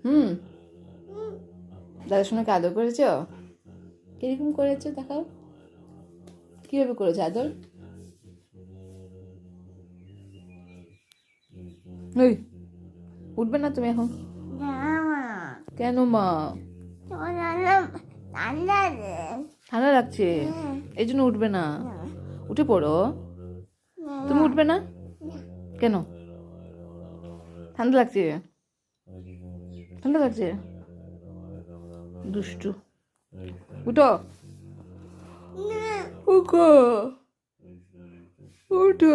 হুম, দাদার সঙ্গে আদর করেছো? কিরকম করেছো দেখাও, কিভাবে করেছো আদর? এই, উঠবে না তুমি এখন? কেন মা? ঠান্ডা লাগছে এই জন্য উঠবে না? উঠে পড়ো। তুমি উঠবে না কেন? ঠান্ডা লাগছে, ঠান্ডা লাগছে। দুষ্টু, উঠো। উঠো, উঠো।